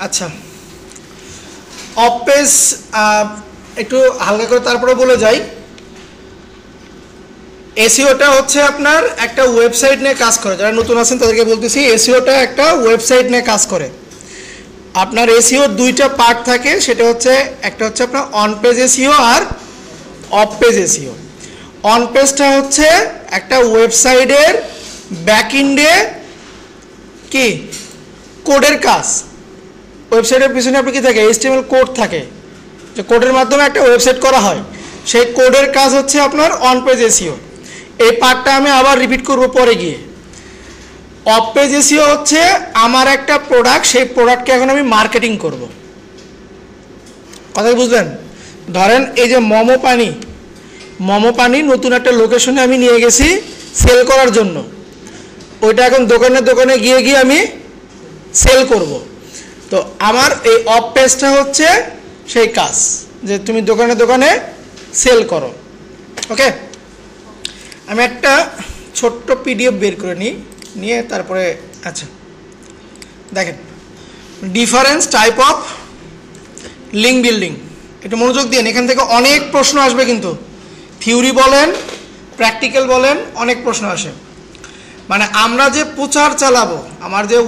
আচ্ছা, of page একটু হালকা করে তারপরে বলে যাই। এসইওটা হচ্ছে আপনার একটা ওয়েবসাইট নিয়ে কাজ করে। যারা নতুন আছেন তাদেরকে বলতেছি, এসইওটা একটা ওয়েবসাইট নিয়ে কাজ করে। আপনার এসইওর দুইটা পার্ট থাকে, সেটা হচ্ছে একটা হচ্ছে আপনার অন পেজ এসইও আর অফ পেজ এসইও। অন পেজটা হচ্ছে একটা ওয়েবসাইটের ব্যাকএন্ডে কি কোডের কাজ। ওয়েবসাইটের পিছনে আপনি কি থাকে, HTML কোড থাকে, যে কোডের মাধ্যমে একটা ওয়েবসাইট করা হয়, সেই কোডের কাজ হচ্ছে আপনার অন পেজ এসইও। এই পার্টটা আমি আবার রিপিট করব পরে গিয়ে। অফ পেজ এসইও হচ্ছে আমার একটা প্রোডাক্ট, সেই প্রোডাক্টকে এখন আমি মার্কেটিং করব। কথা বুঝলেন? ধরেন এই যে মোমো পানি নতুন একটা লোকেশনে আমি নিয়ে গেছি সেল করার জন্য। ওইটা এখন দোকানে দোকানে গিয়ে আমি সেল করব। তো আমার এই অফ পেজটা হচ্ছে সেই কাজ, যে তুমি দোকানে দোকানে সেল করো। ওকে, আমি একটা ছোট্ট PDF বের করে নিয়ে তারপরে আচ্ছা দেখেন, difference type of link building. একটু মনোযোগ দিন, এখান থেকে অনেক প্রশ্ন আসবে, কিন্তু থিওরি বলেন প্র্যাকটিক্যাল বলেন অনেক প্রশ্ন আসে। মানে আমরা যে প্রচার চালাবো, আমার যে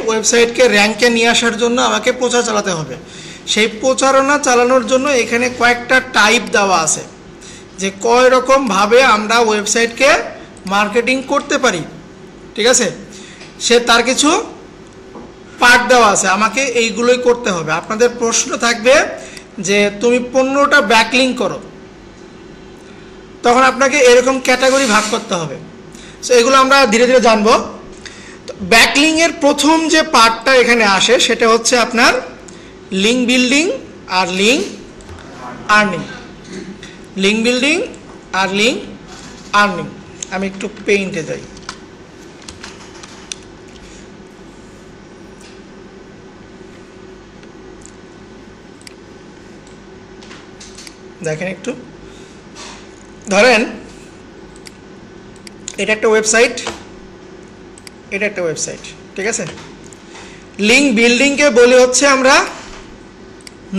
ওয়েবসাইটকে র্যাঙ্কে নিয়ে আসার জন্য আমাকে প্রচার চালাতে হবে। সেই প্রচারণা চালানোর জন্য এখানে কয়েকটা টাইপ দেওয়া আছে, যে কয় রকমভাবে আমরা ওয়েবসাইটকে মার্কেটিং করতে পারি। ঠিক আছে, সে তার কিছু পার্ট দেওয়া আছে, আমাকে এইগুলোই করতে হবে। আপনাদের প্রশ্ন থাকবে যে তুমি 15টা ব্যাকলিঙ্ক করো, তখন আপনাকে এরকম ক্যাটাগরি ভাগ করতে হবে। সো এগুলো আমরা ধীরে ধীরে জানবো। ব্যাকলিংয়ের প্রথম যে পার্টটা এখানে আসে সেটা হচ্ছে আপনার লিঙ্ক বিল্ডিং আর লিঙ্ক আর্নিং। লিঙ্ক বিল্ডিং আর লিঙ্ক আর্নিং। আমি একটু পেইন্টে যাই। দেখেন একটু, ধরেন এটা একটা ওয়েবসাইট, ঠিক আছে। লিঙ্ক বিল্ডিংকে বলি হচ্ছে আমরা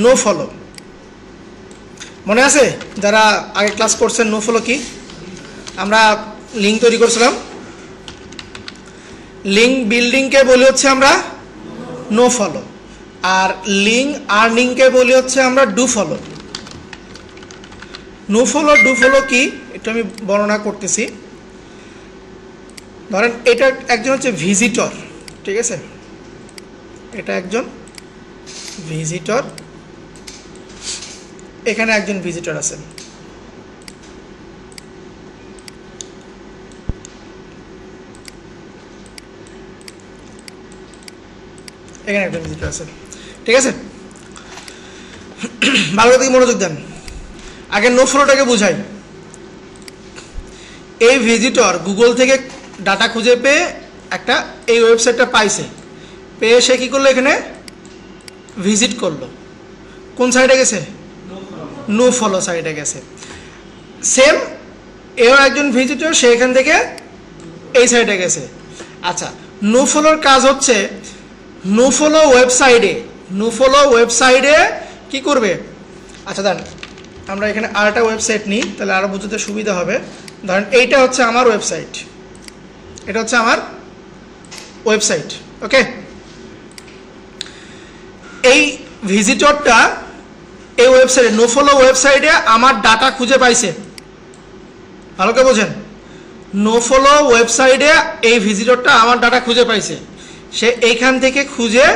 নো ফলো। মনে আছে যারা আগে ক্লাস করছেন নো ফলো কি? আমরা লিঙ্ক তৈরি করছিলাম। লিঙ্ক বিল্ডিংকে বলি হচ্ছে আমরা নো ফলো, আর লিঙ্ক আর্নিংকে বলি হচ্ছে আমরা do follow. No follow do follow কি একটু আমি বর্ণনা করতেছি। ধরেন এটা একজন হচ্ছে ভিজিটর, ঠিক আছে, এটা একজন ভিজিটর, এখানে একজন ভিজিটর আছেন। এখানে একজন ভিজিটর আছেন, ঠিক আছে। ভালো করে মনোযোগ দেন, আগে নো ফলোটাকে বুঝাই। এই ভিজিটর গুগল থেকে ডাটা খুঁজে পেয়ে একটা এই ওয়েবসাইটটা পাইছে, পেয়ে সে কী করলো, এখানে ভিজিট করলো। কোন সাইডে গেছে? নো ফলো সাইডে গেছে। সেম এও একজন ভিজিটর, সে এখান থেকে এই সাইডে গেছে। আচ্ছা, নো ফলোর কাজ হচ্ছে নো ফলো ওয়েবসাইটে কি করবে? আচ্ছা ধরেন আমরা এখানে আরেকটা ওয়েবসাইট নিই, তাহলে আরও বুঝতে সুবিধা হবে। ধরেন এইটা হচ্ছে আমার ওয়েবসাইট, এটা হচ্ছে আমার ওয়েবসাইট। ওকে, এই ভিজিটরটা এই ওয়েবসাইটে নো ফলো ওয়েবসাইটে আমার ডাটা খুঁজে পাইছে। ভালো করে বোঝেন, নো ফলো ওয়েবসাইটে এই ভিজিটরটা আমার ডাটা খুঁজে পাইছে, সে এইখান থেকে খুঁজে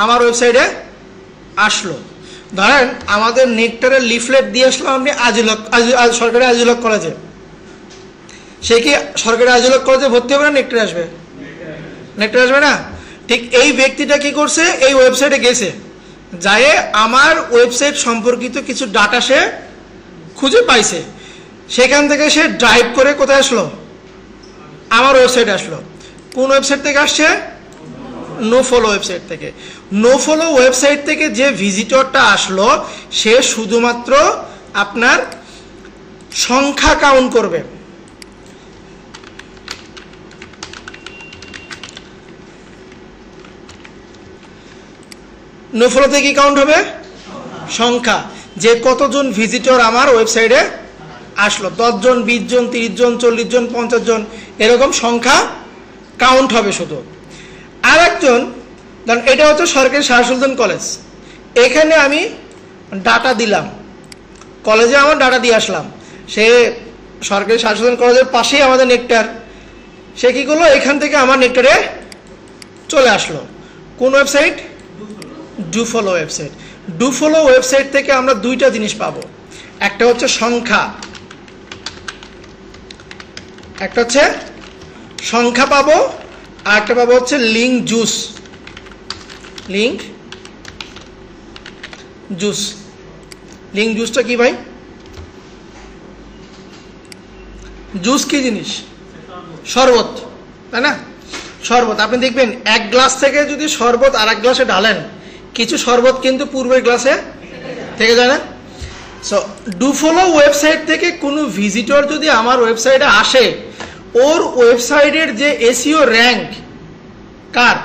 আমার ওয়েবসাইটে আসলো। ধরেন আমাদের নেকটারের লিফলেট দিয়ে আসলাম আপনি সরকারি আজিলক কলেজে, সে কি সরকারি আজিলক কলেজে ভর্তি হবে না নেকটারে আসবে? নেকটারে আসবে না। ঠিক এই ব্যক্তিটা কি করছে, এই ওয়েবসাইটে গেছে, যায় আমার ওয়েবসাইট সম্পর্কিত কিছু ডাটা সে খুঁজে পাইছে, সেখান থেকে সে ড্রাইভ করে কোথায় আসলো? আমার ওয়েবসাইটে আসলো। কোন ওয়েবসাইট থেকে আসছে? নো ফলো ওয়েবসাইট থেকে। নো ফলো ওয়েবসাইট থেকে যে ভিজিটরটা আসলো, সে শুধুমাত্র আপনার সংখ্যা কাউন্ট করবে। নো ফলোতে কি কাউন্ট হবে? সংখ্যা, যে কতজন ভিজিটর আমার ওয়েবসাইটে আসলো, 10 জন, 20 জন, 30 জন, 40 জন, 50 জন, এরকম সংখ্যা কাউন্ট হবে শুধু। আর একজন, ধরুন এটা হচ্ছে সরকারি শাহ সুলতান কলেজ, এখানে আমি ডাটা দিলাম, কলেজে আমার ডাটা দিয়ে আসলাম, সে সরকারি শাহ সুলতান কলেজের পাশেই আমাদের নেকটার, সে কি করলো, এখান থেকে আমার নেকটারে চলে আসলো। কোন website? Do follow website. Do follow website থেকে আমরা দুইটা জিনিস পাবো, একটা হচ্ছে সংখ্যা, একটা হচ্ছে সংখ্যা পাবো, আর একটা পাবো হচ্ছে link juice. Link juice, link জুসটা কি ভাই? জুস কি জিনিস? শরবত, তাই না? শরবত, আপনি দেখবেন এক গ্লাস থেকে যদি শরবত আর এক গ্লাসে ঢালেন, কিছু শরবত কিন্তু পূর্বের গ্লাসে থেকে যায় না? সো ডু ফলো ওয়েবসাইট থেকে কোনো ভিজিটর যদি আমার ওয়েবসাইটে আসে, ওর ওয়েবসাইটের যে SEO rank, car?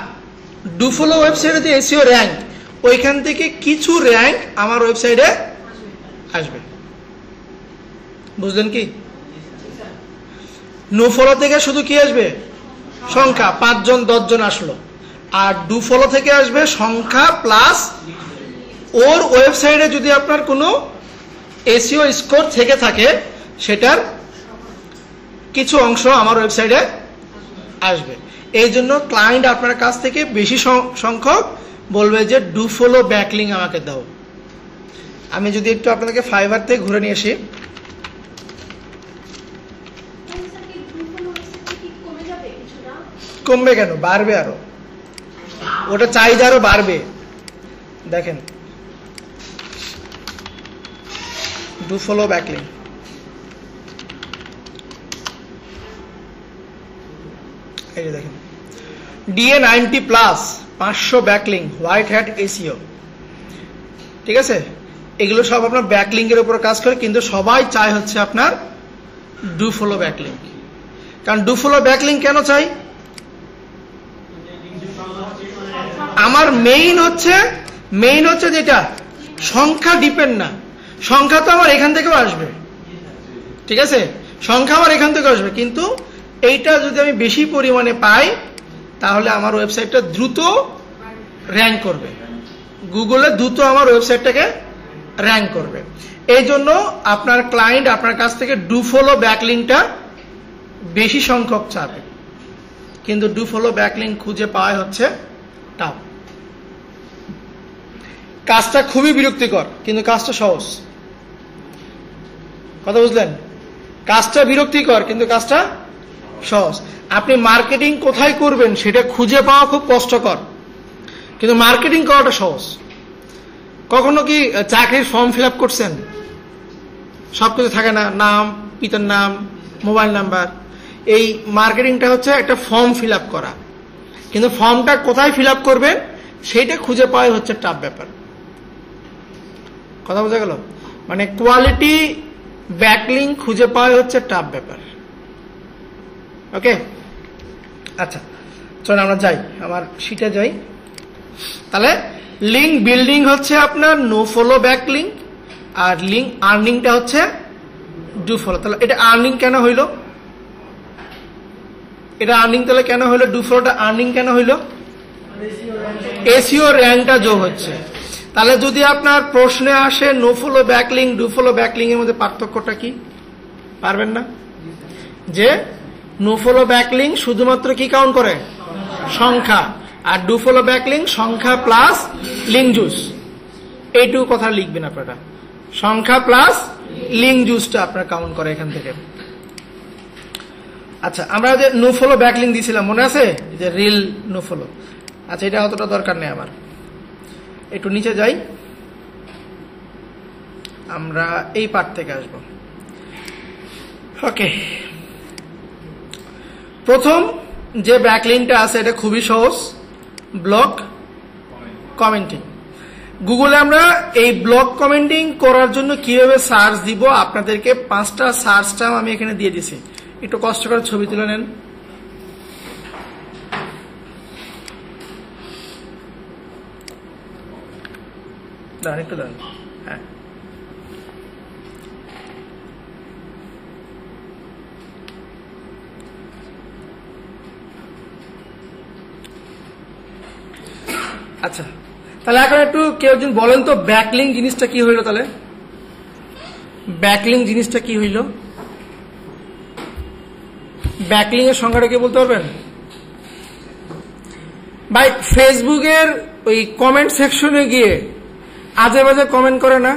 Do follow ওয়েবসাইটের যে এসইও র্যাঙ্ক, ওইখান থেকে কিছু র্যাঙ্ক আমার ওয়েবসাইটে আসবে। বুঝলেন কি? নো ফলো থেকে শুধু কি আসবে? সংখ্যা, 5 জন 10 জন আসলো। আর ডু ফলো থেকে আসবে সংখ্যা প্লাস ওর ওয়েবসাইটে যদি আপনার কোনো এসইও স্কোর থেকে থাকে, সেটার কিছু অংশ আমার ওয়েবসাইটে আসবে। এই জন্য ক্লায়েন্ট আপনার কাছ থেকে বেশি সংখ্যক বলবে যে ডু ফলো ব্যাকলিংক আমাকে দাও। আমি যদি একটু আপনাদেরকে ফাইবার থেকে ঘুরে নিয়ে আসি, কমবে কেন? বাড়বে, আরো ওটা চাহিদা আরো বাড়বে। দেখেন ডু ফলো ব্যাকলিংক, এই যে দেখেন DA 90+, 500 backlink, white hat SEO, ঠিক আছে? এগুলো সব আপনার ব্যাকলিংকের উপর কাজ করে, কিন্তু সবাই চায় হচ্ছে আপনার ডু ফলো ব্যাকলিংক। কারণ ডু ফলো ব্যাকলিংক কেন চাই? আমার মেইন হচ্ছে যেটা সংখ্যা ডিপেন্ড না, সংখ্যা তো আমার এখান থেকেও আসবে, ঠিক আছে? সংখ্যা আমার এখান থেকে আসবে, কিন্তু এইটা যদি আমি বেশি পরিমাণে পাই, তাহলে আমার ওয়েবসাইটটা দ্রুত র্যাঙ্ক করবে, গুগলে দ্রুত আমার ওয়েবসাইটটাকে র্যাঙ্ক করবে। এই জন্য আপনার ক্লায়েন্ট আপনার কাছ থেকে ডু ফলো ব্যাকলিংকটা বেশি সংখ্যক চাবে, কিন্তু ডু ফলো ব্যাকলিংক খুঁজে পাওয়া হচ্ছে টাফ। কাজটা খুবই বিরক্তিকর, কিন্তু কাজটা সহজ। কথা বুঝলেন? কাজটা বিরক্তিকর, কিন্তু কাজটা সহজ। আপনি মার্কেটিং কোথায় করবেন সেটা খুঁজে পাওয়া খুব কষ্টকর, কিন্তু মার্কেটিং করাটা সহজ। কখনো কি চাকরির ফর্ম ফিল আপ করছেন? সবকিছু থাকে না, নাম, পিতার নাম, মোবাইল নাম্বার। এই মার্কেটিংটা হচ্ছে একটা ফর্ম ফিল আপ করা, কিন্তু ফর্মটা কোথায় ফিল আপ করবেন সেইটা খুঁজে পাওয়াই হচ্ছে টাফ ব্যাপার। কথা বোঝা গেল? মানে কোয়ালিটি ব্যাকলিংক খুঁজে পাওয়াই হচ্ছে টাফ ব্যাপার। ওকে, আচ্ছা চলো আমরা যাই, আমার শিটে যাই। তাহলে লিঙ্ক বিল্ডিং হচ্ছে আপনার নো ফলো ব্যাকলিংক, আর লিঙ্ক আর্নিংটা হচ্ছে ডু ফলো। তাহলে এটা আর্নিং কেন হইল? এটা আর্নিং তাহলে কেন হইলো? ডু ফলোটা আর্নিং কেন হইলো? এসইও র্যাঙ্কটা যোগ হচ্ছে। তাহলে যদি আপনার প্রশ্নে আসে no follow backlink, do follow backlink এর মধ্যে পার্থক্যটা কি? পারবেন না? যে নো ফলো ব্যাকলিংক শুধুমাত্র কি কাউন্ট করে? সংখ্যা, আর ডু ফলো ব্যাকলিংক সংখ্যা প্লাস লিঙ্ক জুস। এইটুকু কথা লিখবেন আপনারা, সংখ্যা প্লাস লিঙ্ক জুসটা আপনারা কাউন্ট করে এখান থেকে। আচ্ছা, আমরা যে নো ফলো ব্যাকলিংক দিয়েছিলাম মনে আছে, যে রিল নো ফলো। আচ্ছা, এটা অতটা দরকার নেই আমার, একটু নিচে যাই, আমরা এই পার্ট থেকে আসব। ওকে, প্রথম যে ব্যাকলিংকটা আছে এটা খুবই সহজ, ব্লগ কমেন্টিং। গুগলে আমরা এই ব্লগ কমেন্টিং করার জন্য কিভাবে সার্চ দিব, আপনাদেরকে 5টা সার্চ টার্ম আমি এখানে দিয়ে দিছি। একটু কষ্ট করে ছবি তুলে নেন। দাঁড়ান একটু দাঁড়ান। হ্যাঁ, আচ্ছা, তাহলে এখন একটু কেউ একজন বলেন তো ব্যাকলিং জিনিসটা কি হইলো? তাহলে ব্যাকলিং জিনিসটা কি হইল? ব্যাকলিং এর সংখ্যাটা কে বলতে পারবেন? ভাই ফেসবুকের ওই কমেন্ট সেকশনে গিয়ে আজে বাজে কমেন্ট করে না,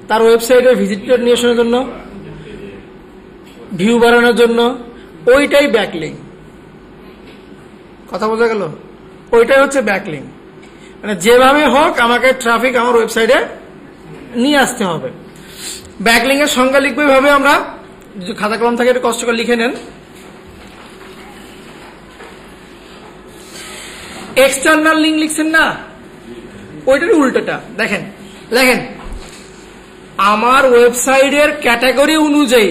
তার ওয়েবসাইটে ভিজিটর নিয়ে আসার জন্য, ভিউ বাড়ানোর জন্য, ওইটাই ব্যাকলিং। কথা বোঝা গেল? ওইটাই হচ্ছে ব্যাকলিং। মানে যেভাবে হোক আমাকে ট্রাফিক আমার ওয়েবসাইটে নিয়ে আসতে হবে। ব্যাকলিং এর সংজ্ঞা লিখবো এভাবে, আমরা যদি খাতা কলম থাকে একটু কষ্ট করে লিখে নেন। এক্সটার্নাল লিঙ্ক লিখছেন না, ওইটার উল্টোটা দেখেন, লেখেন আমার ওয়েবসাইটের ক্যাটাগরি অনুযায়ী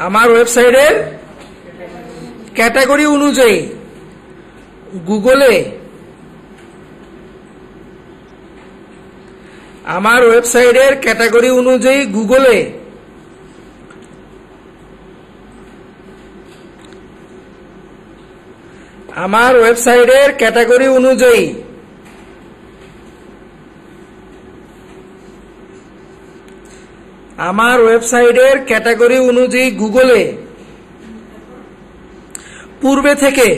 আমার ওয়েবসাইটের ক্যাটাগরি অনুযায়ী গুগলে আমার ওয়েবসাইটের ক্যাটাগরি অনুযায়ী গুগলে আমার ওয়েবসাইটের ক্যাটাগরি অনুযায়ী আমার ওয়েবসাইটের ক্যাটাগরি অনুযায়ী গুগলে পূর্বে থেকে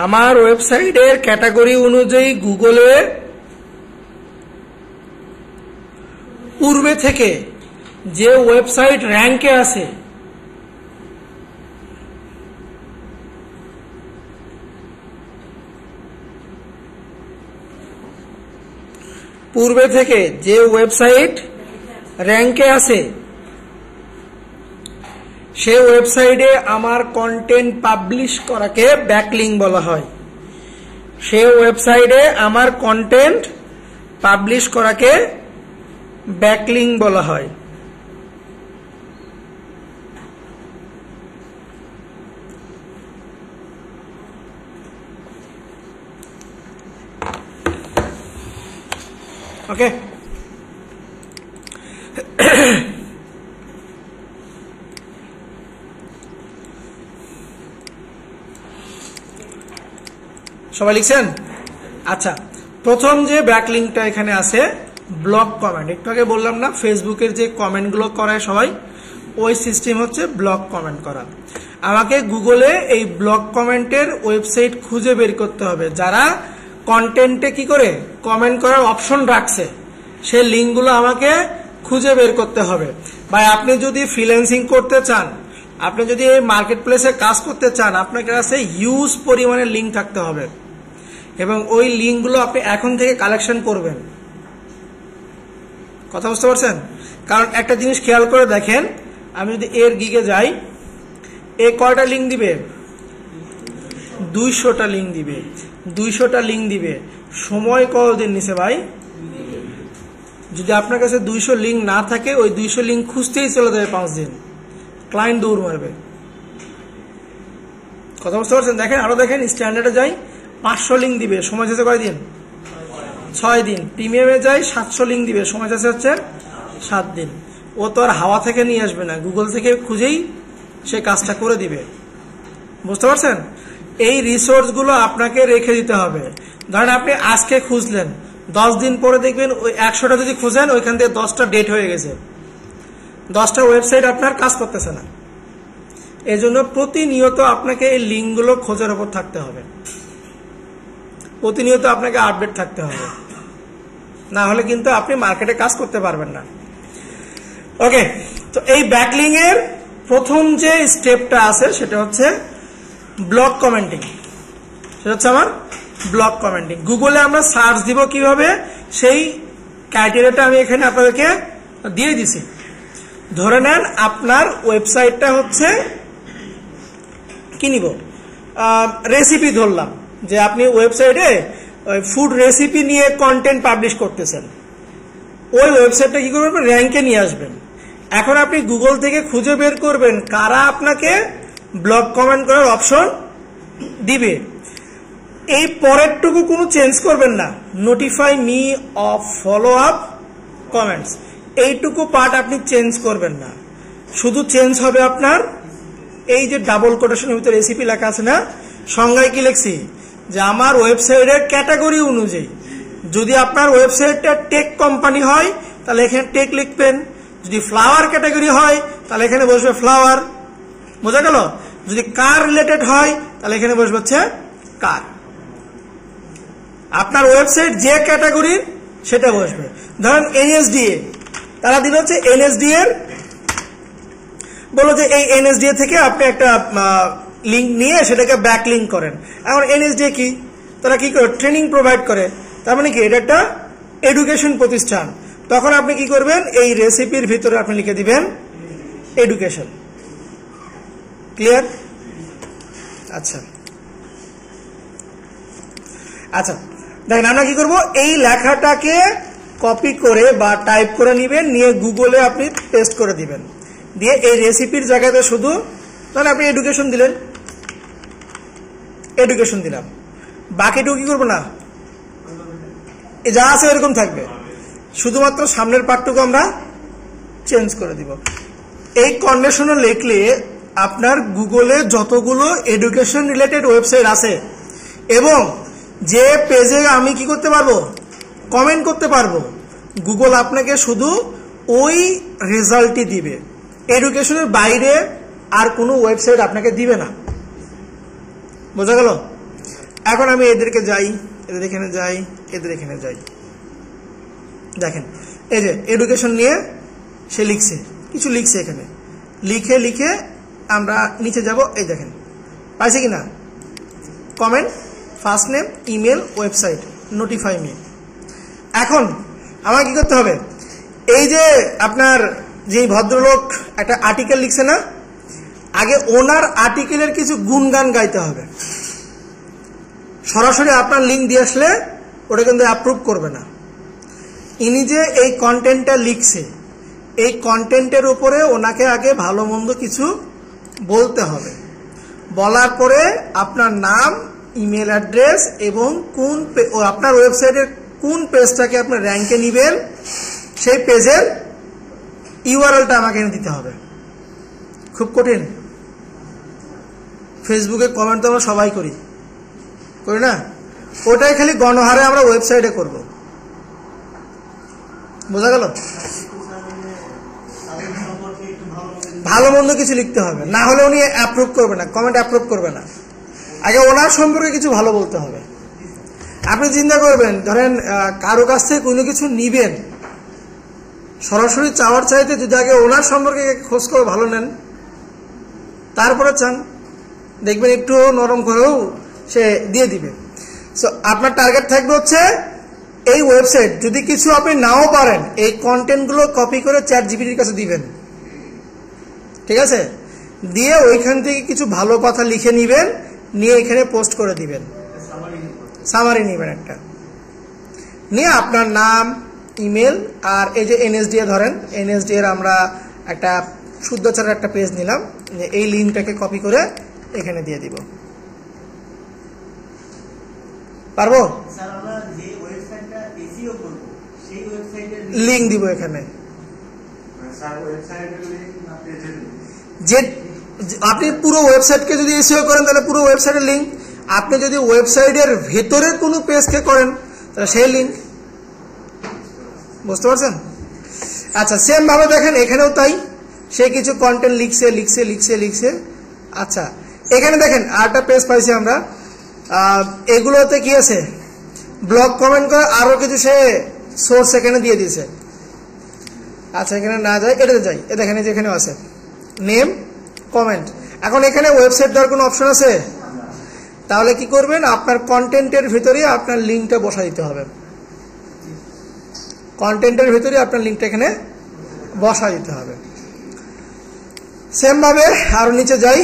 আমার ওয়েবসাইটের ক্যাটাগরি অনুযায়ী গুগলে পূর্বে থেকে যে ওয়েবসাইট র্যাঙ্কে আছে পূর্বে থেকে যে ওয়েবসাইট র্যাঙ্কে আছে সে ওয়েবসাইটে আমার কন্টেন্ট পাবলিশ করাকে ব্যাকলিং বলা হয়। সে ওয়েবসাইটে আমার কন্টেন্ট পাবলিশ করাকে ব্যাকলিং বলা হয়। ওকে, সবাই লিখছেন? আচ্ছা, প্রথম যে ব্যাকলিংটা এখানে আছে ব্লক কমেন্ট। একটু আগে বললাম না ফেসবুকের যে কমেন্টগুলো করায় সবাই, ওই সিস্টেম হচ্ছে ব্লক কমেন্ট করা। আমাকে গুগলে এই ব্লক কমেন্টের ওয়েবসাইট খুঁজে বের করতে হবে যারা কন্টেন্টে কি করে কমেন্ট করার অপশন রাখছে, সেই লিঙ্কগুলো আমাকে খুঁজে বের করতে হবে। ভাই আপনি যদি ফ্রিল্যান্সিং করতে চান, আপনি যদি এই মার্কেট প্লেসে কাজ করতে চান, আপনার কাছে হিউজ পরিমাণে লিঙ্ক থাকতে হবে এবং ওই লিঙ্কগুলো আপনি এখন থেকে কালেকশন করবেন। কথা বুঝতে পারছেন? কারণ একটা জিনিস খেয়াল করে দেখেন, আমি যদি এর গিগে যাই, এ কয়টা লিঙ্ক দিবে? 200টা লিঙ্ক দিবে। 200টা লিঙ্ক দিবে, সময় কতদিন নিছে ভাই? যদি আপনার কাছে 200 লিঙ্ক না থাকে, ওই 200 লিঙ্ক খুঁজতেই চলে যাবে 5 দিন, ক্লায়েন্ট দৌড় মারবে। কথা বুঝতে পারছেন? দেখেন আরো দেখেন, স্ট্যান্ডার্ডে যাই 500 লিঙ্ক দিবে, সময় যাচ্ছে কয়দিন? 6 দিন। প্রিমিয়ামে যাই 700 লিঙ্ক দিবে, সময় যাচ্ছে হচ্ছে 7 দিন। ও তো আর হাওয়া থেকে নিয়ে আসবে না, গুগল থেকে খুঁজেই সে কাজটা করে দিবে। বুঝতে পারছেন? এই রিসোর্স গুলো আপনাকে রেখে দিতে হবে। ধরেন আপনি আজকে খুঁজলেন, 10 দিন পরে দেখবেন ওই 100টা যদি খুঁজেন, ওইখান থেকে 10টা ডেট হয়ে গেছে, 10টা ওয়েবসাইট আপনার কাজ করতেছে না। এই জন্য প্রতিনিয়ত আপনাকে এই লিঙ্কগুলো খোঁজার উপর থাকতে হবে, প্রতিনিয়ত আপনাকে আপডেট থাকতে হবে, না হলে কিন্তু আপনি মার্কেটে কাজ করতে পারবেন না। ওকে, তো এই ব্যাকলিং এর প্রথম যে স্টেপটা আছে সেটা হচ্ছে ব্লক কমেন্টিং। সেটা হচ্ছে আমার ব্লক কমেন্টিং। গুগলে আমরা সার্চ দিব কিভাবে, সেই ক্রাইটেরিয়াটা আমি এখানে আপনাদেরকে দিয়ে দিছি। ধরে নেন আপনার ওয়েবসাইটটা হচ্ছে কি নিব, রেসিপি ধরলাম যে আপনি ওয়েবসাইটে ওই ফুড রেসিপি নিয়ে কন্টেন্ট পাবলিশ করতেছেন, ওই ওয়েবসাইটটা কি করবেন, র্যাঙ্কে নিয়ে আসবেন। এখন আপনি গুগল থেকে খুঁজে বের করবেন কারা আপনাকে ব্লগ কমেন্ট করার অপশন দিবে। এই পরেরটুকু কোনো চেঞ্জ করবেন না, notify me of follow up comments, এইটুকু পার্ট আপনি চেঞ্জ করবেন না। শুধু চেঞ্জ হবে আপনার এই যে ডাবল কোটেশনের ভিতরে রেসিপি লেখা আছে না, সংজ্ঞায় কি লিখছি যে আমার ওয়েবসাইটের ক্যাটাগরি অনুযায়ী, যদি আপনার ওয়েবসাইটটা টেক কোম্পানি হয় তাহলে এখানে টেক লিখবেন, যদি ফ্লাওয়ার ক্যাটাগরি হয় তাহলে এখানে বসবে ফ্লাওয়ার, বোঝা গেল? যদি কার রিলেটেড হয় তাহলে এখানে বসবে হচ্ছে কার। আপনার ওয়েবসাইট যে ক্যাটাগরির সেটা বসবে। ধরেন এনএসডিএ, তারা দিল হচ্ছে এনএসডিএ এর, বলো যে এই এনএসডিএ থেকে আপনি একটা লিঙ্ক নিয়ে সেটাকে ব্যাক লিঙ্ক করেন। এখন এনএসডিএ কি, তারা কি করে, ট্রেনিং প্রোভাইড করে, তার মানে কি এটা একটা এডুকেশন প্রতিষ্ঠান। তখন আপনি কি করবেন, এই রেসিপির ভিতরে আপনি লিখে দিবেন এডুকেশন। ক্লিয়ার? আচ্ছা আচ্ছা, দেখেন আমরা কি করব, এই লেখাটাকে কপি করে বা টাইপ করে নিবেন, নিয়ে গুগলে আপনি পেস্ট করে দিবেন, দিয়ে এই রেসিপির জায়গাতে শুধু তাহলে আপনি এডুকেশন দিলেন, এডুকেশন দিলাম, বাকিটুকু কি করবো না, যা আছে এরকম থাকবে, শুধুমাত্র সামনের পার্টটুকু আমরা চেঞ্জ করে দিব। এই কন্ডিশনে লিখলে আপনার গুগলে যতগুলো এডুকেশন রিলেটেড ওয়েবসাইট আছে এবং যে পেজে আমি কি করতে পারবো, কমেন্ট করতে পারবো, গুগল আপনাকে শুধু ওই রেজাল্টই দিবে, এডুকেশনের বাইরে আর কোনো ওয়েবসাইট আপনাকে দিবে না। বোঝা গেল? এখন আমি এদেরকে যাই, এদের এখানে যাই, এদের এখানে যাই, দেখেন এই যে এডুকেশন নিয়ে সে লিখছে, কিছু লিখছে এখানে, লিখে লিখে আমরা নিচে যাব, এই দেখেন পাইছে কিনা, comment, first name, email, website, notify me. এখন আমার কি করতে হবে, এই যে আপনার যে ভদ্রলোক একটা আর্টিকেল লিখছে না, আগে ওনার আর্টিকেলের কিছু গুণগান গাইতে হবে। সরাসরি আপনার লিঙ্ক দিয়ে আসলে ওটা কিন্তু অ্যাপ্রুভ করবে না। ইনি যে এই কন্টেন্টটা লিখছে, এই কন্টেন্টের উপরে ওনাকে আগে ভালো মন্দ কিছু বলতে হবে, বলার পরে আপনার নাম, ইমেল অ্যাড্রেস এবং কোন আপনার ওয়েবসাইটের কোন পেজটাকে আপনি র্যাঙ্কে নিবেন সেই পেজের ইউআরএলটা আমাকে এনে দিতে হবে। খুব কঠিন? ফেসবুকে কমেন্ট তো আমরা সবাই করি না, ওটাই খালি গণহারে আমরা ওয়েবসাইটে করব। বোঝা গেল? ভালো মন্দ কিছু লিখতে হবে, না হলে উনি অ্যাপ্রুভ করবে না, কমেন্ট অ্যাপ্রুভ করবে না। আগে ওনার সম্পর্কে কিছু ভালো বলতে হবে। আপনি চিন্তা করবেন, ধরেন কারো কাছ থেকে কোনো কিছু নিবেন, সরাসরি চাওয়ার চাইতে যদি আগে ওনার সম্পর্কে খোঁজ করে ভালো নেন, তারপরে চান, দেখবেন একটু নরম করেও সে দিয়ে দিবে। সো আপনার টার্গেট থাকবে হচ্ছে এই ওয়েবসাইট, যদি কিছু আপনি নাও পারেন এই কন্টেন্টগুলো কপি করে চ্যাটজিপিটির কাছে দিবেন, ঠিক আছে? দিয়ে ওইখান থেকে কিছু ভালো কথা লিখে নিবেন, নিয়ে এখানে পোস্ট করে দিবেন, সামারি নিবেন একটা, নিয়ে আপনার নাম, ইমেল, আর এই যে এনএসডিএ, ধরেন এনএসডিএ এর আমরা একটা শুদ্ধাচারের একটা পেজ নিলাম, এই লিঙ্কটাকে কপি করে এখানে দিয়ে দিব। পারবো? লিঙ্ক দিব এখানে, যে আপনি পুরো ওয়েবসাইটকে যদি এসইও করেন তাহলে পুরো ওয়েবসাইটের লিঙ্ক, আপনি যদি ওয়েবসাইটের ভেতরে কোনো পেজকে করেন তাহলে সেই লিঙ্ক। বুঝতে পারছেন? আচ্ছা, সেম ভাবে দেখেন এখানেও তাই, সে কিছু কন্টেন্ট লিখছে লিখছে লিখছে লিখছে। আচ্ছা, এখানে দেখেন আরেকটা পেজ পাইছি আমরা, এগুলোতে কি আছে, ব্লগ কমেন্ট করে আরো কিছু সে সোর্স এখানে দিয়ে দিয়েছে। আচ্ছা, এখানে না যাই, এটাতে যাই, এ দেখেন যেখানে আছে নেম, কমেন্ট। এখন এখানে ওয়েবসাইট দেওয়ার কোনো অপশন আছে? তাহলে কি করবেন, আপনার কন্টেন্টের ভিতরে আপনার লিঙ্কটা বসা দিতে হবে, কন্টেন্টের ভিতরে আপনার লিঙ্কটা এখানে বসা দিতে হবে। সেম ভাবে আরো নিচে যাই,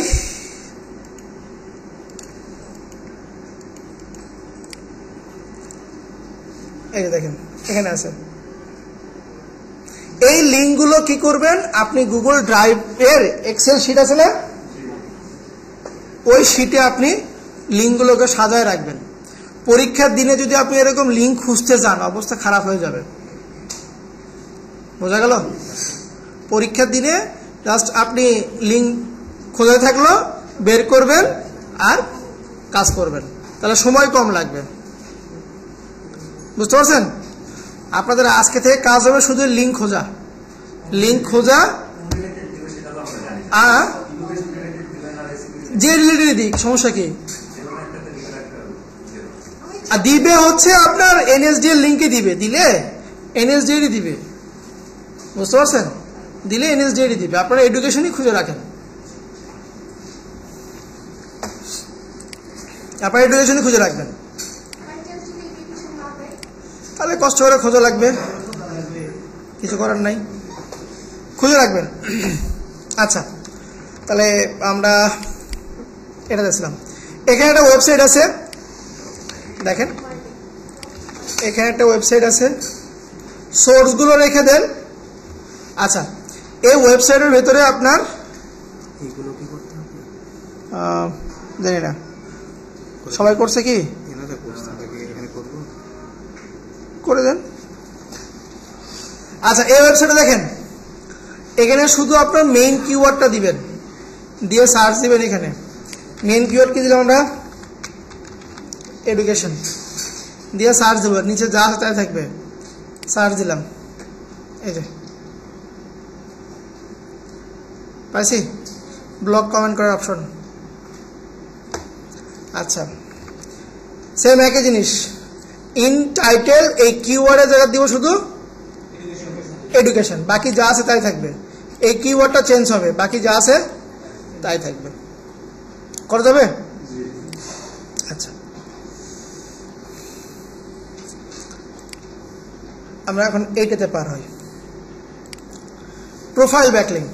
এই যে দেখেন এখানে আছে। এই লিঙ্কগুলো কি করবেন, আপনি গুগল ড্রাইভের এক্সেল শিট আছে না, ওই শিটে আপনি লিঙ্কগুলোকে সাজায় রাখবেন। পরীক্ষার দিনে যদি আপনি এরকম লিঙ্ক খুঁজতে যান, অবস্থা খারাপ হয়ে যাবে। বোঝা গেল? পরীক্ষার দিনে জাস্ট আপনি লিঙ্ক খোঁজা থাকলো, বের করবেন আর কাজ করবেন, তাহলে সময় কম লাগবে। বুঝতে পারছেন? আপনাদের আজকে থেকে কাজ হবে শুধু লিঙ্ক খোঁজা, লিঙ্ক খোঁজা। যে রিলেটেড দিক, সমস্যা কি? আর দিবে হচ্ছে আপনার এনএসডিএল লিঙ্কে দিবে, দিলে এনএসডিএল দিবে। বুঝতে পারছেন? দিলে এনএসডিএল দিবে। আপনারা এডুকেশনই খুঁজে রাখেন, আপনারা এডুকেশনই খুঁজে রাখবেন। তাহলে কষ্ট করে খোঁজা লাগবে, কিছু করার নাই, খুঁজে রাখবেন। আচ্ছা, তাহলে আমরা এটা দেখছিলাম। এখানে একটা ওয়েবসাইট আছে, দেখেন এখানে একটা ওয়েবসাইট আছে, সোর্সগুলো রেখে দেন। আচ্ছা, এই ওয়েবসাইটের ভেতরে আপনার জানি না সবাই করছে কি, করে দেন। আচ্ছা, এই ওয়েবসাইটে দেখেন, এখানে শুধু আপনার মেইন কিওয়ার্ডটা দিবেন, দিয়ে সার্চ দিবেন। এখানে মেইন কিওয়ার্ড কি দিলাম আমরা, এডুকেশন, দিয়ে সার্চ দেবো। নিচে যা আছে তাই থাকবে, সার্চ দিলাম, এই যে পাইছি, ব্লগ কমেন্ট করার অপশন। আচ্ছা, সেম একই জিনিস, ইন টাইটেল এই কিওয়ার্ডের জায়গা দিব শুধু এডুকেশন, বাকি যা আছে তাই থাকবে। এই কিওয়ার্ডটা চেঞ্জ হবে, বাকি যা আছে তাই থাকবে। করা যাবে? আচ্ছা, আমরা এখন এইটাতে পার হই। Profile backlink.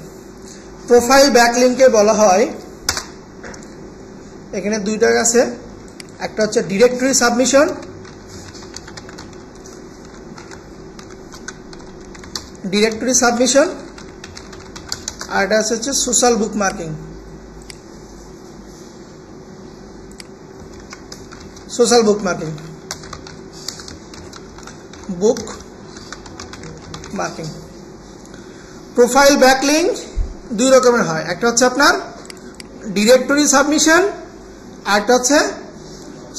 প্রোফাইল ব্যাকলিঙ্ককে বলা হয়, এখানে দুইটা আছে, একটা হচ্ছে ডিরেক্টরি সাবমিশন, ডিরেক্টরি সাবমিশন, আর এটা হচ্ছে সোশ্যাল বুক মার্কিং। সোশ্যাল বুক মার্কিং, বুক মার্কিং। প্রোফাইল ব্যাকলিঙ্ক দুই রকমের হয়, একটা হচ্ছে আপনার ডিরেক্টরি সাবমিশন, আর একটা হচ্ছে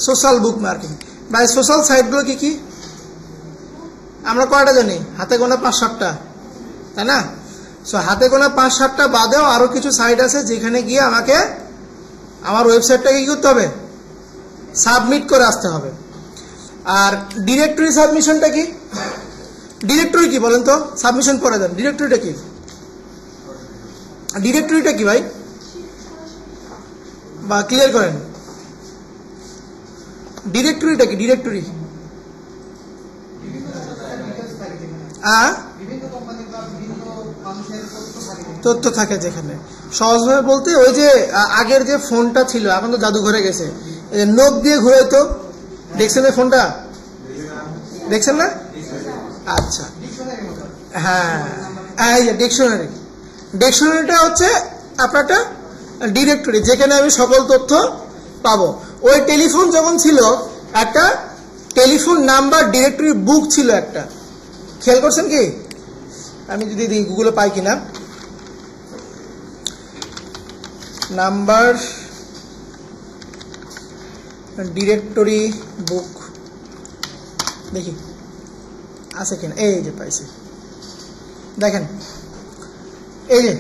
সোশ্যাল বুক মার্কিং। ভাই সোশ্যাল সাইটগুলো কি কি আমরা কয়টা জানি? হাতে গোনা 5-7টা, তাই না? সো হাতে গোনা 5-7টা বাদেও আরো কিছু সাইট আছে যেখানে গিয়ে আমাকে আমার ওয়েবসাইটটাকে কি করতে হবে, সাবমিট করে আসতে হবে। আর ডিরেক্টরি সাবমিশনটা কি? ডিরেক্টরি কি বলেন তো, সাবমিশন পরে দেন। ডিরেক্টরিটা কি? ডিরেক্টরিটা কি ভাই, বা ক্লিয়ার করেন, ডিরেক্টরিটা কি? ডিরেক্টরি তথ্য থাকে যেখানে। সহজভাবে বলতে ওই যে আগের যে ফোনটা ছিল, এখন তো জাদুঘরে গেছে, নোক দিয়ে ঘুরে, তো দেখছেন এই ফোনটা, দেখছেন না? আচ্ছা, হ্যাঁ, এই যে ডিকশনারি। ডিকশনারিটা হচ্ছে আপনার একটা ডিরেক্টরি, যেখানে আমি সকল তথ্য পাবো। ওই টেলিফোন যখন ছিল, একটা টেলিফোন নাম্বার ডিরেক্টরি বুক ছিল একটা, খেয়াল করছেন কি? আমি যদি দিই গুগলে পাই কিনা, নাম্বার ডিরেক্টরি বুক, দেখি আছে কিনা। এই যে পাইছি, দেখেন এই যে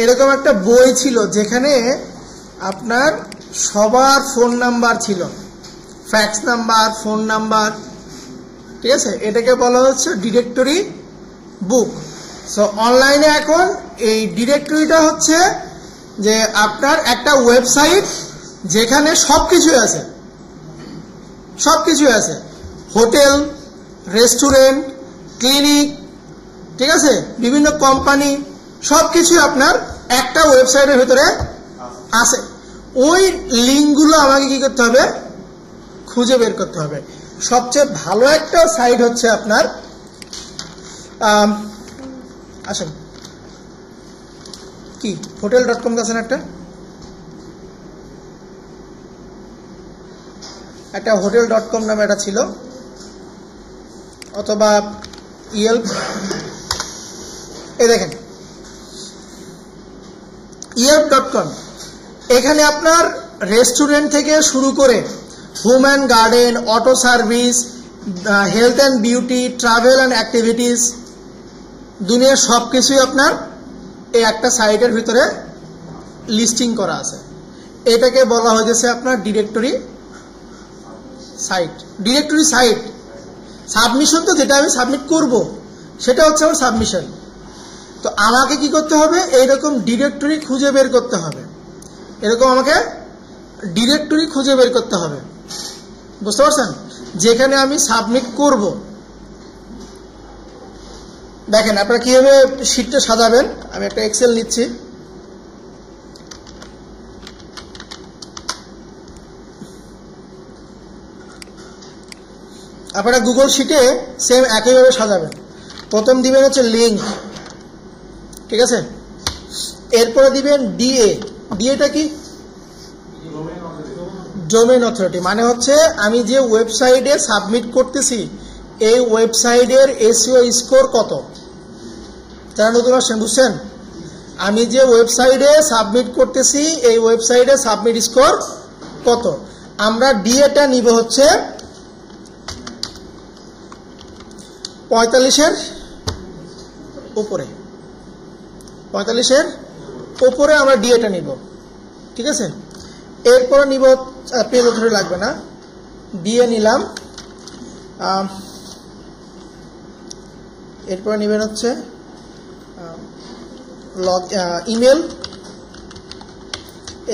এরকম একটা বই ছিল যেখানে আপনার সবার ফোন নাম্বার ছিল, ফ্যাক্স নাম্বার, ফোন নাম্বার, ঠিক আছে? এটাকে বলা হচ্ছে ডিরেক্টরি বুক। সো অনলাইনে এখন এই ডিরেক্টরিটা হচ্ছে যে আপনার একটা ওয়েবসাইট যেখানে সবকিছুই আছে, সবকিছুই আছে, হোটেল, রেস্টুরেন্ট, ক্লিনিক, ঠিক আছে, বিভিন্ন কোম্পানি, সবকিছু আপনার একটা ওয়েবসাইটের ভিতরে আছে। ওই লিঙ্কগুলো আমাকে কি করতে হবে, খুঁজে বের করতে হবে। সবচেয়ে ভালো একটা সাইট হচ্ছে আপনার আসেন কি hotel.com আছে না একটা hotel.com নামে এটা ছিল, অথবা ইয়েল্প। এই দেখেন ইয়েল্প.com, এখানে আপনার রেস্টুরেন্ট থেকে শুরু করে home and garden, auto service, health and beauty, travel and activities, দুনিয়ার সব কিছুই আপনার এই একটা সাইটের ভিতরে লিস্টিং করা আছে। এটাকে বলা হয়েছে আপনার directory site. Directory site submission, তো যেটা আমি সাবমিট করব সেটা হচ্ছে আমার সাবমিশন। তো আমাকে কি করতে হবে, এইরকম ডিরেক্টরি খুঁজে বের করতে হবে, এরকম আমাকে ডিরেক্টরি খুঁজে বের করতে হবে, বুঝতে পারছেন, যেখানে আমি সাবমিট করব। দেখেন আপনারা কিভাবে শীটটা সাজাবেন। আমি একটা এক্সেল নিচ্ছি, আপনারা গুগল শিটে সেম একইভাবে সাজাবেন। প্রথম দিবেন হচ্ছে লিঙ্ক, ঠিক আছে, এরপরে দিবেন ডিএ। ডিএটা কি? ডোমেইন অথরিটি, মানে হচ্ছে আমি যে ওয়েবসাইটে সাবমিট করতেছি এই ওয়েবসাইটের এসইও স্কোর কত। যারা নতুন আসছেন বুঝছেন, আমি যে ওয়েবসাইটে সাবমিট করতেছি এই ওয়েবসাইটে সাবমিট স্কোর কত। আমরা ডিএটা নিব হচ্ছে 45-এর উপরে, 45-এর উপরে আমরা ডিএটা নিব, ঠিক আছে। এরপরে নিব পেজ অথরিটি লাগবে না, ডিএ নিলাম। এরপরে নেবেন হচ্ছে ইমেল,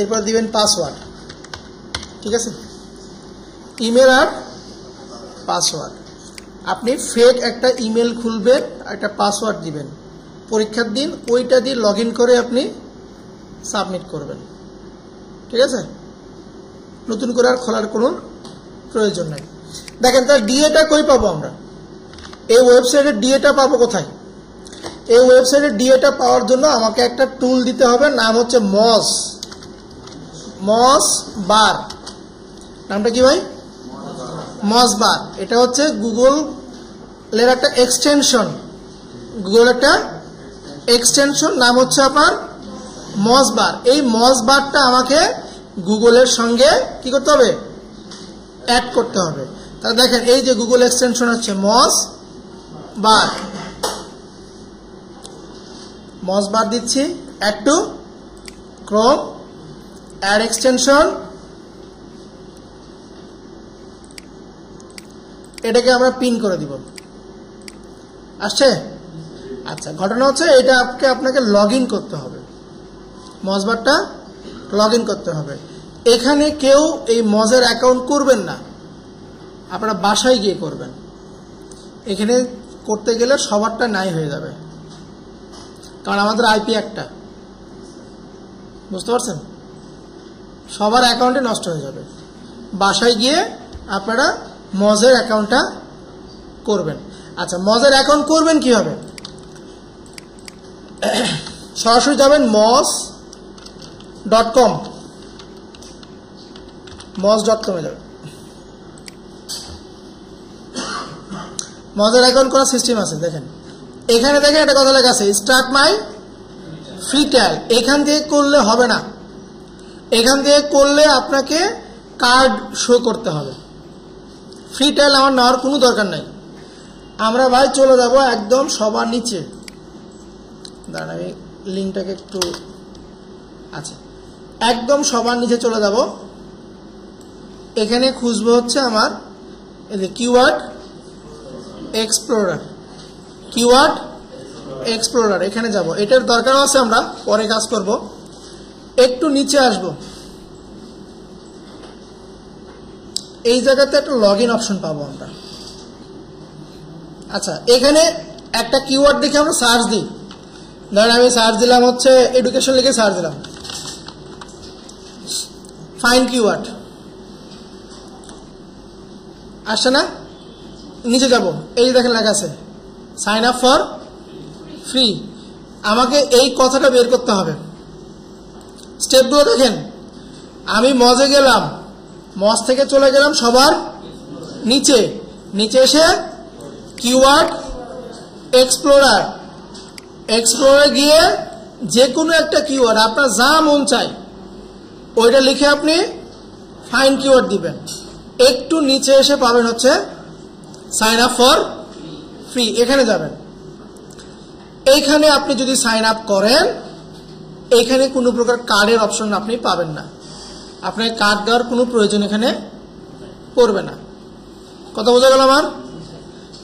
এরপর দিবেন পাসওয়ার্ড, ঠিক আছে, ইমেল আর পাসওয়ার্ড। আপনি ফেক একটা ইমেল খুলবেন, একটা পাসওয়ার্ড দিবেন, পরীক্ষার দিন ওইটা দিয়ে লগ ইন করে আপনি সাবমিট করবেন, ঠিক আছে। নতুন করে আর খোলার কোনো প্রয়োজন নাই। দেখেন তার ডিএটা কই পাবো আমরা, এই ওয়েবসাইটের ডিএটা পাবো কোথায়। এই ওয়েবসাইটের ডিএটা পাওয়ার জন্য আমাকে একটা টুল দিতে হবে, নাম হচ্ছে মস বার। নামটা কি ভাই? মস বার। এটা হচ্ছে গুগলের একটা এক্সটেনশন, গুগলের একটা এক্সটেনশন, নাম হচ্ছে আপনার মস বার। এই মস বারটা আমাকে গুগলের সঙ্গে কি করতে হবে, অ্যাড করতে হবে। তাহলে দেখেন এই যে গুগল এক্সটেনশন হচ্ছে মস বার, মস বার দিচ্ছি, add to Chrome, add extension, এটাকে আমরা পিন করে দিব। আসছে? আচ্ছা, ঘটনা হচ্ছে এটা আপনাকে লগ ইন করতে হবে, মস বারটা লগ ইন করতে হবে। এখানে কেউ এই মজের অ্যাকাউন্ট করবেন না, আপনারা বাসায় গিয়ে করবেন। এখানে করতে গেলে সবারটা নাই হয়ে যাবে, কারণ আমাদের আইপি একটা, বুঝতে পারছেন, সবার অ্যাকাউন্টে নষ্ট হয়ে যাবে। বাসায় গিয়ে আপনারা মজের অ্যাকাউন্টটা করবেন। আচ্ছা, মজের অ্যাকাউন্ট করবেন কিভাবে? সরাসরি যাবেন mos.com, mos.com-এ যাবেন। মজের অ্যাকাউন্ট করার সিস্টেম আছে, দেখেন এখানে দেখেন একটা কথা লেখা আছে, স্টার্ট মাই ফ্রি ট্রায়াল। এখান থেকে করলে হবে না, এখান থেকে করলে আপনাকে কার্ড শো করতে হবে। ফ্রি ট্রায়াল আমার নেওয়ার কোনো দরকার নাই। আমরা ভাই চলে যাব একদম সবার নিচে, দাঁড়ান আমি লিঙ্কটাকে একটু, আচ্ছা একদম সবার নিচে চলে যাব। এখানে খুঁজবো হচ্ছে আমার এই যে কিওয়ার্ড এক্সপ্লোরার, কিওয়ার্ড এক্সপ্লোরার, এখানে যাব। এটার দরকার আছে, আমরা পরে কাজ করব। একটু নিচে আসব, এই জায়গাতে একটা লগ ইন অপশন পাবো আমরা। আচ্ছা, এখানে একটা কিওয়ার্ড দেখে আমরা সার্চ দিই। ধরেন আমি সার্চ দিলাম হচ্ছে এডুকেশন, লিখে সার্চ দিলাম, ফাইন্ড কিওয়ার্ড। আসছে না? নিচে যাব, এই যে দেখেন লেখা আছে সাইন আপ ফর ফ্রি। আমাকে এই কথাটা বের করতে হবে। স্টেপগুলো দেখেন, আমি মজে গেলাম, মজ থেকে চলে গেলাম সবার নিচে, নিচে এসে কিওয়ার্ড এক্সপ্লোরার, এক্সপ্লোরারে গিয়ে যে কোনো একটা কিওয়ার্ড আপনার যা মন চায় ওইটা লিখে আপনি ফাইন কিওয়ার্ড দিবেন। একটু নিচে এসে পাবেন হচ্ছে সাইন আপ ফর ফ্রি, এখানে যাবেন। এইখানে আপনি যদি সাইন আপ করেন, এইখানে কোনো প্রকার কার্ডের অপশন আপনি পাবেন না, আপনার কার্ড দেওয়ার কোনো প্রয়োজন এখানে পড়বে না। কথা বোঝা গেল আমার?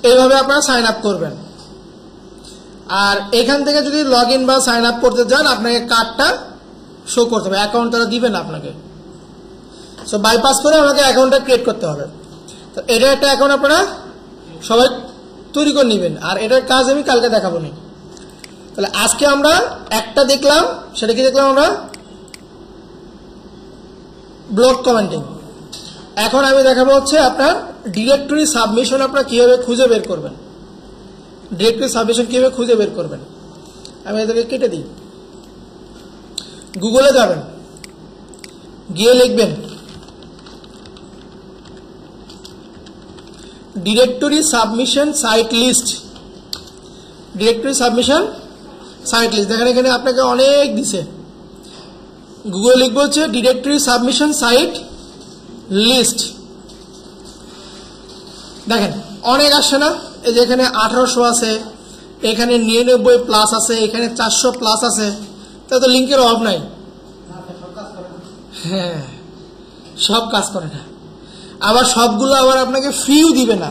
এইভাবে আপনারা সাইন আপ করবেন। আর এখান থেকে যদি লগ ইন বা সাইন আপ করতে যান, আপনাকে কার্ডটা শো করতে হবে, অ্যাকাউন্ট তারা দিবে না আপনাকে। সো বাইপাস করে আমাকে অ্যাকাউন্টটা ক্রিয়েট করতে হবে। তো এটা একটা অ্যাকাউন্ট আপনারা সবাই তৈরি করে নেবেন, আর এটার কাজ আমি কালকে দেখাবো না। তাহলে আজকে আমরা একটা দেখলাম, সেটা কি দেখলাম আমরা? Block commenting. এখন আমি দেখাবো হচ্ছে আপনার ডিরেক্টরি সাবমিশন আপনারা কিভাবে খুঁজে বের করবেন। ডিরেক্টরি সাবমিশন কিভাবে খুঁজে বের করবেন, আমি এদেরকে কেটে দিই। গুগলে যাবেন, গিয়ে লিখবেন directory submission site list. Directory submission site list, দেখেন এখানে আপনাকে অনেক দিছে। গুগলে লিখবো হচ্ছে ডিরেক্টরি সাবমিশন সাইট লিস্ট। দেখেন অনেক আসছে না? এই যে এখানে 1800 আছে, এখানে 99 প্লাস আছে, এখানে 400 প্লাস আছে। তা তো লিঙ্কের অভাব নাই। হ্যাঁ, সব কাজ করে না। আবার সবগুলো আবার আপনাকে ফ্রিও দিবে না।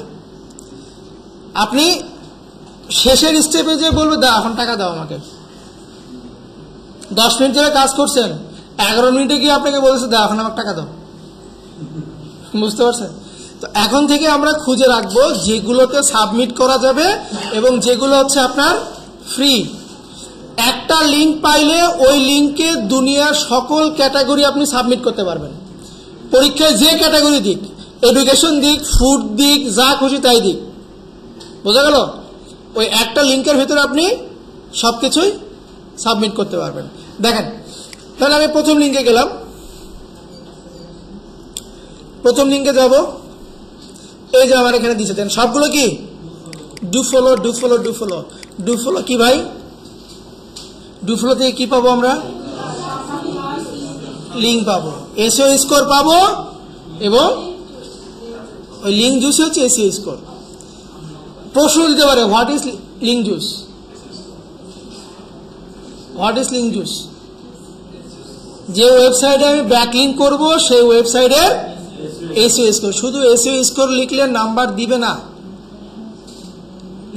আপনি শেষের স্টেপে যে বলবে দাও এখন টাকা দাও আমাকে, 10 মিনিট ধরে কাজ করছেন, 11 মিনিটে গিয়ে আপনাকে বলেছে দাও এখন আমার টাকা দাও। বুঝতে পারছেন? তো এখন থেকে আমরা খুঁজে রাখবো যেগুলোতে সাবমিট করা যাবে এবং যেগুলো হচ্ছে আপনার ফ্রি। একটা লিঙ্ক পাইলে ওই লিঙ্কে দুনিয়ার সকল ক্যাটাগরি আপনি সাবমিট করতে পারবেন। পরীক্ষায় যে ক্যাটাগরি দিক, এডুকেশন দিক, ফুড দিক, যা খুশি তাই দিক। বোঝা গেল? ওই একটা লিঙ্কের ভিতরে আপনি সবকিছুই সাবমিট করতে পারবেন। দেখেন, তাহলে আমি প্রথম লিঙ্কে গেলাম। প্রথম লিঙ্কে যাব, এই যে আমার এখানে দিচ্ছে, দেন সবগুলো কি do follow, do follow, do follow, do follow. কি ভাই, ডু ফলো থেকে কি পাবো আমরা? লিঙ্ক পাবো, এসইও স্কোর পাবো, এবং ওই লিঙ্ক জুস হচ্ছে এসইও স্কোর। প্রশ্ন দিতে পারে, what is link juice? What is link juice? যে ওয়েবসাইটে আমি ব্যাকলিঙ্ক করব সেই ওয়েবসাইটের এসইও স্কোর। শুধু এসইও স্কোর লিখলে নাম্বার দিবে না,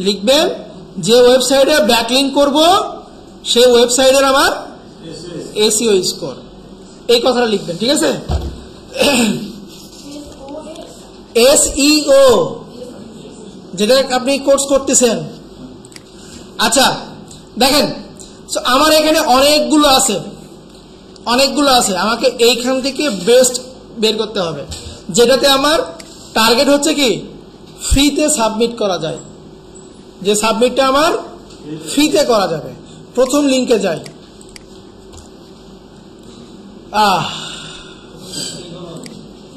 লিখবেন যে ওয়েবসাইটে ব্যাকলিঙ্ক করব সেই ওয়েবসাইটের আমার এসইও স্কোর, এই কথাটা লিখবেন। ঠিক আছে? এসইও যেটা আপনি কোর্স করতেছেন। আচ্ছা দেখেন, আমার এখানে অনেকগুলো আছে, অনেকগুলো আছে। আমাকে এইখান থেকে বেস্ট বের করতে হবে, যেটাতে আমার টার্গেট হচ্ছে কি ফ্রিতে সাবমিট করা যায়, যে সাবমিটটা আমার ফ্রিতে করা যাবে। প্রথম লিঙ্কে যাই।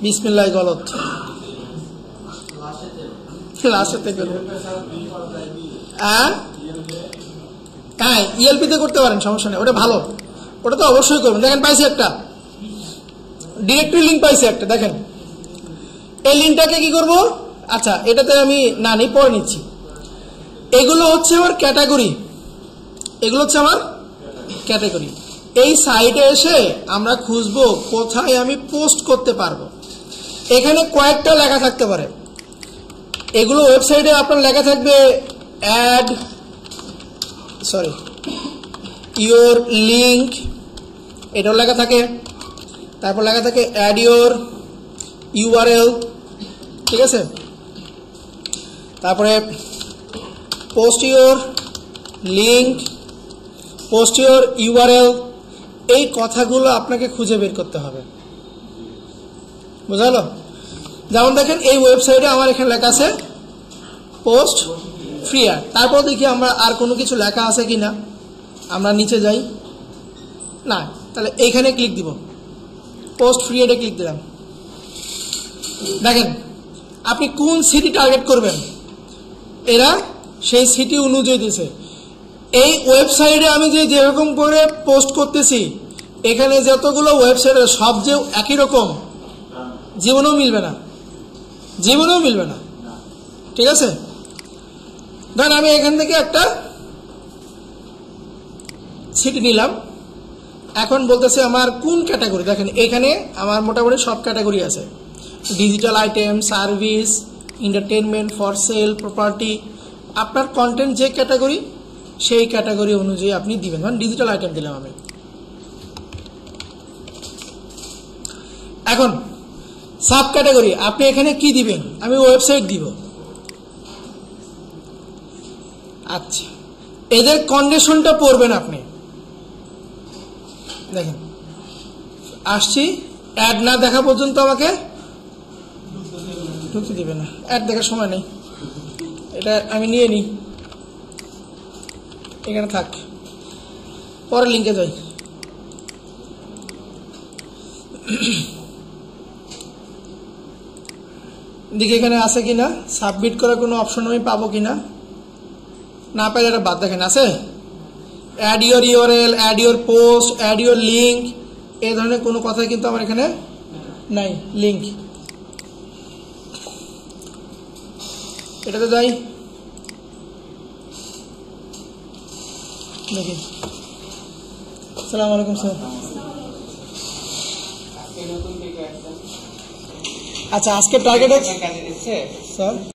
বিসমিল্লাহ গলত লাস্টে করবো। হ্যাঁ, ইএলপিতে করতে পারেন, সমস্যা নেই, ওটা ভালো, ওটা তো অবশ্যই করবেন। দেখেন পাইছি একটা ডিরেক্টরি লিঙ্ক, পাইছি একটা। দেখেন এই লিঙ্কটাকে কি করব? আচ্ছা, এটাতে আমি না নেই, পরে নিচ্ছি। এগুলো হচ্ছে আমার ক্যাটাগরি, এগুলো হচ্ছে আমার ক্যাটাগরি। এই সাইটে এসে আমরা খুঁজবো কোথায় আমি পোস্ট করতে পারবো। এখানে কয়েকটা লেখা থাকতে পারে, এগুলো ওয়েবসাইটে আপনার লেখা থাকবে অ্যাড ইউর লিঙ্ক, এটাও লেখা থাকে। তারপর লেখা থাকে অ্যাড ইউর ইউআরএল, ঠিক আছে? তারপরে post your link, post your URL. এই কথাগুলো আপনাকে খুঁজে বের করতে হবে, বুঝা গেল? যেমন দেখেন এই ওয়েবসাইটে আমার এখানে লেখা আছে পোস্ট ফ্রি অ্যাড। তারপর দেখি আমরা আর কোনো কিছু লেখা আছে কি না, আমরা নিচে যাই, না, তাহলে এইখানে ক্লিক দিব, পোস্ট ফ্রি অ্যাডে ক্লিক দিলাম। দেখেন আপনি কোন সিটি টার্গেট করবেন, এরা সেই সিটি অনুযায়ী দিয়েছে। এই ওয়েবসাইটে আমি যেরকম করে পোস্ট করতেছি, এখানে যতগুলো ওয়েবসাইটে সব যে একই রকম জীবনেও মিলবে না, জীবনেও মিলবে না, ঠিক আছে। ধরেন আমি এখান থেকে একটা সিটি নিলাম, এখন বলতেছে আমার কোন ক্যাটাগরি। দেখেন এখানে আমার মোটামুটি সব ক্যাটাগরি আছে, digital item, service, entertainment, for sale, property. আপনার কন্টেন্ট যে ক্যাটাগরি সেই ক্যাটাগরি অনুযায়ী আপনি দিবেন। ধরেন ডিজিটাল আইটেম দিলাম আমি। এখন সাব ক্যাটাগরি আপনি এখানে কি দিবেন, আমি ওয়েবসাইট দিব। আচ্ছা, এদের কন্ডিশনটা পড়বেন আপনি। দেখেন আসছি, অ্যাড না দেখা পর্যন্ত আমাকে ঢুকতে দিবে না, অ্যাড দেখার সময় নেই, এটা আমি নিয়ে নিই, এখানে থাক, পরের লিঙ্কে যাই। দেখি এখানে আছে কিনা, সাবমিট করার কোনো অপশন আমি পাবো কিনা, না পাইলে এটা বাদ। দেখেন আছে add your URL, add your post, add your link, এই ধরনের কোনো কথাই কিন্তু আমার এখানে নাই। লিঙ্ক এটাতে যাই, দেখি। আসসালামু আলাইকুম স্যার। আচ্ছা আজকে টার্গেট স্যার